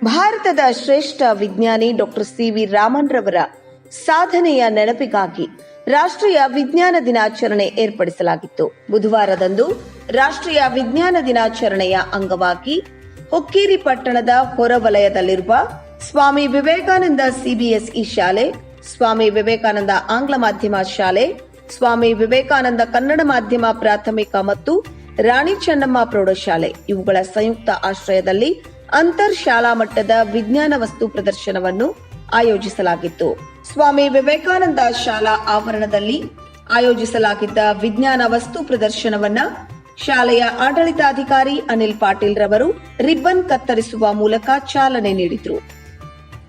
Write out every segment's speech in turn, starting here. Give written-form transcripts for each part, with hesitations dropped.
ಭಾರತದ ಶ್ರೇಷ್ಠ ವಿಜ್ಞಾನಿ ಡಾಕ್ಟರ್ ಸಿ.ವಿ. ರಾಮನ್ ರವರ ಸಾಧನೆಯ ನೆನಪಿಗಾಗಿ ರಾಷ್ಟ್ರೀಯ ವಿಜ್ಞಾನ ದಿನಾಚರಣೆ ಏರ್ಪಡಿಸಲಾಗಿತ್ತು. ಬುಧವಾರದಂದು ರಾಷ್ಟ್ರೀಯ ವಿಜ್ಞಾನ ದಿನಾಚರಣೆಯ ಅಂಗವಾಗಿ ಹುಕ್ಕೇರಿ ಪಟ್ಟಣದ ಹೊರವಲಯದಲ್ಲಿರುವ ಸ್ವಾಮಿ ವಿವೇಕಾನಂದ ಸಿಬಿಎಸ್ಇ ಶಾಲೆ, ಸ್ವಾಮಿ ವಿವೇಕಾನಂದ ಆಂಗ್ಲ ಮಾಧ್ಯಮ ಶಾಲೆ, ಸ್ವಾಮಿ ವಿವೇಕಾನಂದ ಕನ್ನಡ ಮಾಧ್ಯಮ ಪ್ರಾಥಮಿಕ ಮತ್ತು ರಾಣಿ ಚೆನ್ನಮ್ಮ ಪ್ರೌಢಶಾಲೆ ಇವುಗಳ ಸಂಯುಕ್ತ ಆಶ್ರಯದಲ್ಲಿ ಅಂತರ್ ಶಾಲಾ ಮಟ್ಟದ ವಿಜ್ಞಾನ ವಸ್ತು ಪ್ರದರ್ಶನವನ್ನು ಆಯೋಜಿಸಲಾಗಿತ್ತು. ಸ್ವಾಮಿ ವಿವೇಕಾನಂದ ಶಾಲಾ ಆವರಣದಲ್ಲಿ ಆಯೋಜಿಸಲಾಗಿದ್ದ ವಿಜ್ಞಾನ ವಸ್ತು ಪ್ರದರ್ಶನವನ್ನ ಶಾಲೆಯ ಆಡಳಿತಾಧಿಕಾರಿ ಅನಿಲ್ ಪಾಟೀಲ್ ರವರು ರಿಬ್ಬನ್ ಕತ್ತರಿಸುವ ಮೂಲಕ ಚಾಲನೆ ನೀಡಿದರು.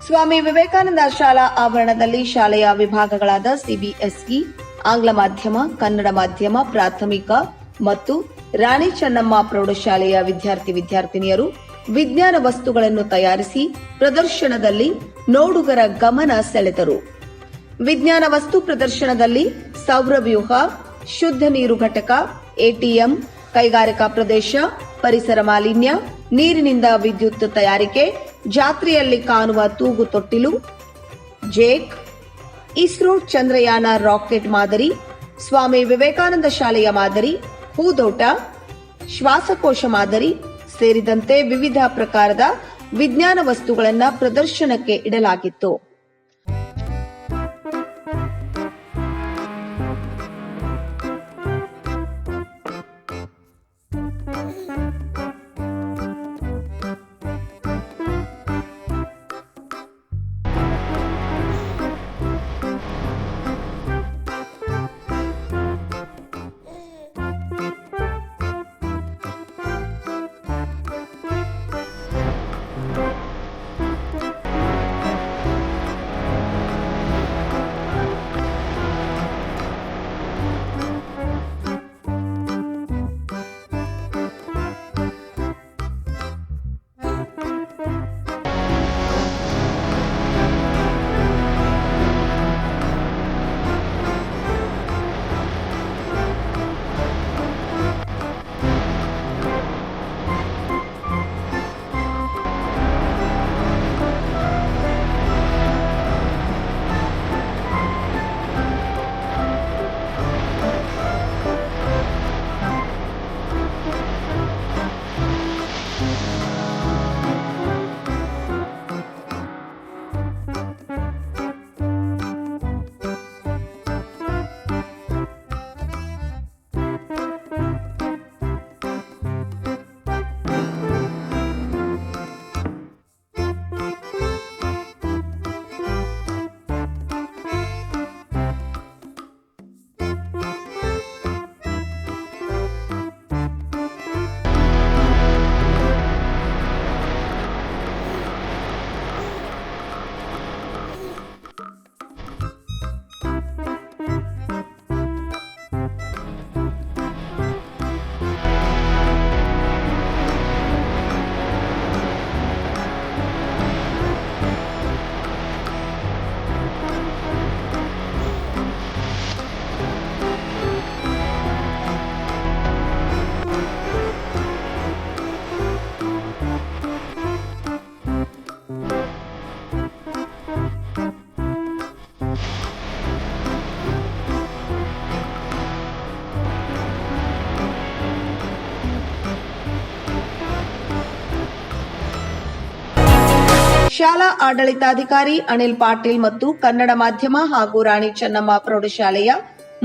ಸ್ವಾಮಿ ವಿವೇಕಾನಂದ ಶಾಲಾ ಆವರಣದಲ್ಲಿ ಶಾಲೆಯ ವಿಭಾಗಗಳಾದ ಸಿಬಿಎಸ್ಇ, ಆಂಗ್ಲ ಮಾಧ್ಯಮ, ಕನ್ನಡ ಮಾಧ್ಯಮ ಪ್ರಾಥಮಿಕ ಮತ್ತು ರಾಣಿ ಚೆನ್ನಮ್ಮ ಪ್ರೌಢಶಾಲೆಯ ವಿದ್ಯಾರ್ಥಿನಿಯರು ವಿಜ್ಞಾನ ವಸ್ತುಗಳನ್ನು ತಯಾರಿಸಿ ಪ್ರದರ್ಶನದಲ್ಲಿ ನೋಡುಗರ ಗಮನ ಸೆಳೆದರು. ವಿಜ್ಞಾನ ವಸ್ತು ಪ್ರದರ್ಶನದಲ್ಲಿ ಸೌರವ್ಯೂಹ, ಶುದ್ಧ ನೀರು ಘಟಕ, ಎಟಿಎಂ, ಕೈಗಾರಿಕಾ ಪ್ರದೇಶ, ಪರಿಸರ ಮಾಲಿನ್ಯ, ನೀರಿನಿಂದ ವಿದ್ಯುತ್ ತಯಾರಿಕೆ, ಜಾತ್ರೆಯಲ್ಲಿ ಕಾಣುವ ತೂಗು ತೊಟ್ಟಿಲು, ಜೇಕ್, ಇಸ್ರೋ ಚಂದ್ರಯಾನ ರಾಕೆಟ್ ಮಾದರಿ, ಸ್ವಾಮಿ ವಿವೇಕಾನಂದ ಶಾಲೆಯ ಮಾದರಿ, ಹೂದೋಟ, ಶ್ವಾಸಕೋಶ ಮಾದರಿ ಸೇರಿದಂತೆ ವಿವಿಧ ಪ್ರಕಾರದ ವಿಜ್ಞಾನ ವಸ್ತುಗಳನ್ನು ಪ್ರದರ್ಶನಕ್ಕೆ ಇಡಲಾಗಿತ್ತು. ಶಾಲಾ ಆಡಳಿತಾಧಿಕಾರಿ ಅನಿಲ್ ಪಾಟೀಲ್ ಮತ್ತು ಕನ್ನಡ ಮಾಧ್ಯಮ ಹಾಗೂ ರಾಣಿ ಚೆನ್ನಮ್ಮ ಪ್ರೌಢಶಾಲೆಯ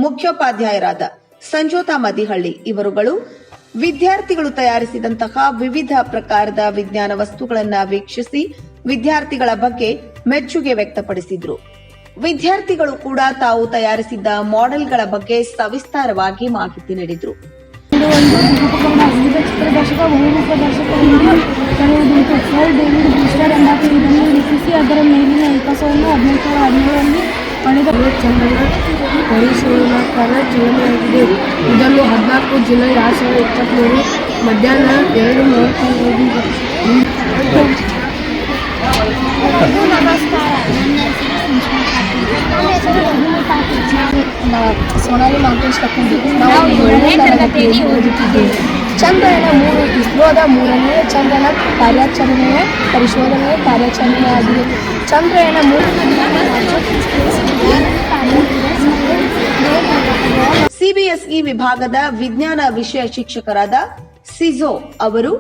ಮುಖ್ಯೋಪಾಧ್ಯಾಯರಾದ ಸಂಜೋತಾ ಮದಿಹಳ್ಳಿ ಇವರುಗಳು ವಿದ್ಯಾರ್ಥಿಗಳು ತಯಾರಿಸಿದಂತಹ ವಿವಿಧ ಪ್ರಕಾರದ ವಿಜ್ಞಾನ ವಸ್ತುಗಳನ್ನು ವೀಕ್ಷಿಸಿ ವಿದ್ಯಾರ್ಥಿಗಳ ಬಗ್ಗೆ ಮೆಚ್ಚುಗೆ ವ್ಯಕ್ತಪಡಿಸಿದರು. ವಿದ್ಯಾರ್ಥಿಗಳು ಕೂಡ ತಾವು ತಯಾರಿಸಿದ್ದ ಮಾಡೆಲ್ಗಳ ಬಗ್ಗೆ ಸವಿಸ್ತಾರವಾಗಿ ಮಾಹಿತಿ ನೀಡಿದರು. ಚಿತ್ರದರ್ಶಕ ಬಹುರೂಪದರ್ಶಕರಿಂದ ತರುವುದುಂಟು. ಸರ್ ಡೇವಿಡ್ ಬ್ಯೂಸ್ಟರ್ ಎಂಬಾತ ಇದನ್ನು ರೂಪಿಸಿ ಅದರ ಮೇಲಿನ ವಿಕಾಸವನ್ನು 1817ರಲ್ಲಿ ಪಡೆದ ಚಂದ್ರನ ಪರಿಶೀಲನಾಕಾರ ಚಲನೆಯಾಗಿದೆ. ಇದನ್ನು 14 ಜುಲೈ 2023 ಮಧ್ಯಾಹ್ನ 2:35 ನಮಸ್ಕಾರ, ಸೋನಾಲಿ ಮಾಂಟೇಶ್ ಕಟ್ಟಿದ್ದು ನಾವು 7ನೇ ತರಗತಿಯಲ್ಲಿ ಓದುತ್ತಿದ್ದೇವೆ. ಚಂದ್ರಯಾನ 3 ಇಸ್ರೋದ 3ನೇ ಚಂದ್ರನ ಕಾರ್ಯಾಚರಣೆಯ ಪರಿಶೋಧನೆಯ ಕಾರ್ಯಾಚರಣೆಯಾಗಿದೆ. ಚಂದ್ರಯಾನ 3 ಸಿಬಿಎಸ್ಇ ವಿಭಾಗದ ವಿಜ್ಞಾನ ವಿಷಯ ಶಿಕ್ಷಕರಾದ ಸಿಜೋ ಅವರು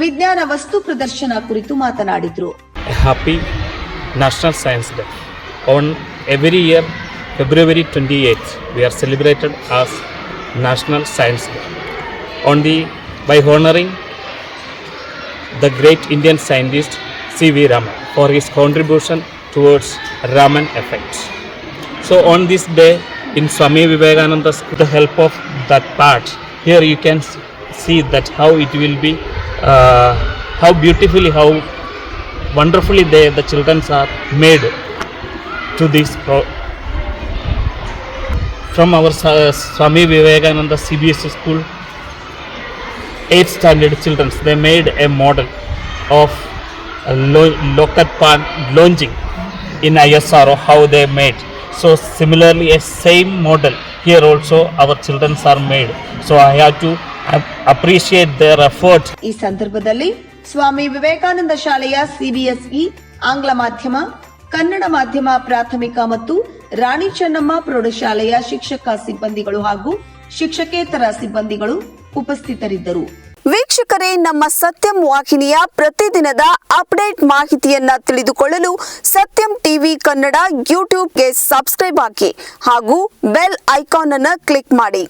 ವಿಜ್ಞಾನ ವಸ್ತು ಪ್ರದರ್ಶನ ಕುರಿತು ಮಾತನಾಡಿದರು. Happy National Science Day. On every year, February 28th, we are celebrated as National Science Day. By honoring the great Indian scientist C.V. Raman for his contribution towards Raman effect. So on this day, in Swami Vivekananda's, with the help of that part, here you can see that how it will be, how beautifully, how wonderfully the children are made to this from our Swami Vivekananda CBSE school 8th standard children. They made a model of locust pond launching in ISRO, how they made. So similarly a same model here also our children are made. So I have to appreciate their effort. ಈ ಸಂದರ್ಭದಲ್ಲಿ ಸ್ವಾಮಿ ವಿವೇಕಾನಂದ ಶಾಲೆಯ CBSE ಆಂಗ್ಲ ಮಾಧ್ಯಮ, ಕನ್ನಡ ಮಾಧ್ಯಮ ಪ್ರಾಥಮಿಕ ಮತ್ತು ರಾಣಿ ಚೆನ್ನಮ್ಮ ಪ್ರೌಢಶಾಲೆಯ ಶಿಕ್ಷಕ ಸಿಬ್ಬಂದಿಗಳು ಹಾಗೂ ಶಿಕ್ಷಕೇತರ ಸಿಬ್ಬಂದಿಗಳು ಉಪಸ್ಥಿತರಿದ್ದರು. ವೀಕ್ಷಕರೇ, ನಮ್ಮ ಸತ್ಯಂ ವಾಹಿನಿಯ ಪ್ರತಿದಿನದ ಅಪ್ಡೇಟ್ ಮಾಹಿತಿಯನ್ನ ತಿಳಿದುಕೊಳ್ಳಲು ಸತ್ಯಂ ಟಿವಿ ಕನ್ನಡ ಯೂಟ್ಯೂಬ್ಗೆ ಸಬ್ಸ್ಕ್ರೈಬ್ ಆಗಿ ಹಾಗೂ ಬೆಲ್ ಐಕಾನ್ ಅನ್ನು ಕ್ಲಿಕ್ ಮಾಡಿ.